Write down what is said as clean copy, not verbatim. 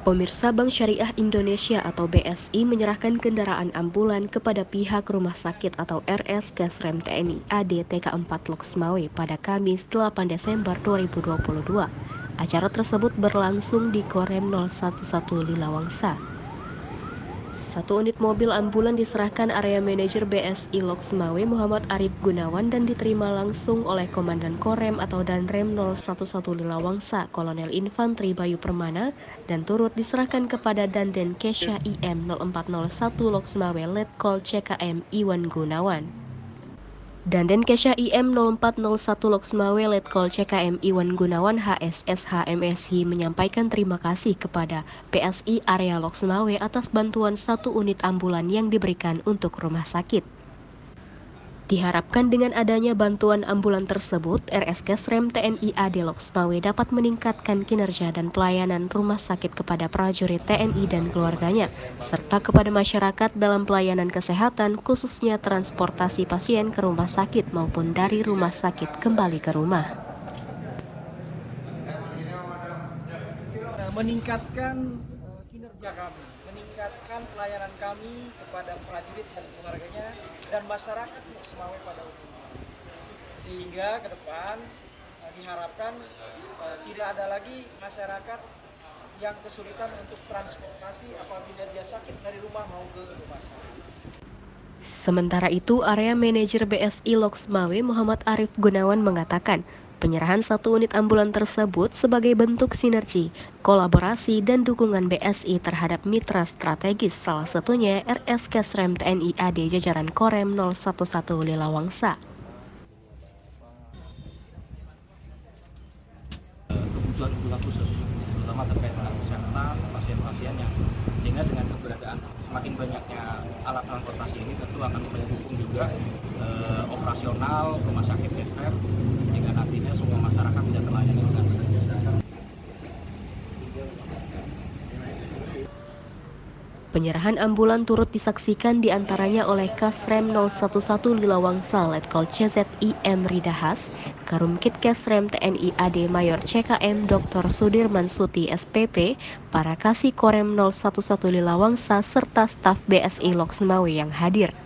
Pemirsa, Bank Syariah Indonesia atau BSI menyerahkan kendaraan ambulan kepada pihak rumah sakit atau RS Kesrem TNI AD TK4 Loksmawe pada Kamis 8 Desember 2022. Acara tersebut berlangsung di Korem 011 Lilawangsa. Satu unit mobil ambulan diserahkan area manajer BSI Loksmawe Muhammad Arif Gunawan dan diterima langsung oleh Komandan Korem atau Danrem 011 Lilawangsa Kolonel Infantri Bayu Permana dan turut diserahkan kepada Danjen Kesha IM 0401 Loksmawe Letkol CKM Iwan Gunawan. Danjen Kesha IM 0401 Loksmawe Letkol CKM Iwan Gunawan HSSH MSI menyampaikan terima kasih kepada PSI Area Loksmawe atas bantuan satu unit ambulan yang diberikan untuk rumah sakit. Diharapkan dengan adanya bantuan ambulan tersebut, RS Kesrem TNI AD Loksmawe dapat meningkatkan kinerja dan pelayanan rumah sakit kepada prajurit TNI dan keluarganya, serta kepada masyarakat dalam pelayanan kesehatan, khususnya transportasi pasien ke rumah sakit maupun dari rumah sakit kembali ke rumah. Meningkatkan kinerja kami, meningkatkan pelayanan kami kepada prajurit dan keluarganya dan masyarakat Loksmawe pada umumnya. Sehingga ke depan diharapkan tidak ada lagi masyarakat yang kesulitan untuk transportasi apabila dia sakit dari rumah mau ke rumah sakit. Sementara itu, area manajer BSI Loksmawe Muhammad Arif Gunawan mengatakan, penyerahan satu unit ambulan tersebut sebagai bentuk sinergi, kolaborasi, dan dukungan BSI terhadap mitra strategis, salah satunya RS Kesrem TNI AD jajaran Korem 011 Lilawangsa. Kebutuhan khusus, terutama terkait dengan kesehatan pasien-pasien yang sehingga dengan keberadaan semakin banyaknya alat transportasi ini tentu akan mendukung juga operasional rumah sakit Kesrem sehingga nantinya semua masyarakat bisa terlayani dengan baik. Penyerahan ambulan turut disaksikan diantaranya oleh Kasrem 011 Lilawangsa Letkol CZIM Ridahas, Karumkit Kesrem TNI AD Mayor CKM Dr. Sudirman Suti SPP, para kasih Korem 011 Lilawangsa serta staf BSI Loksmawe yang hadir.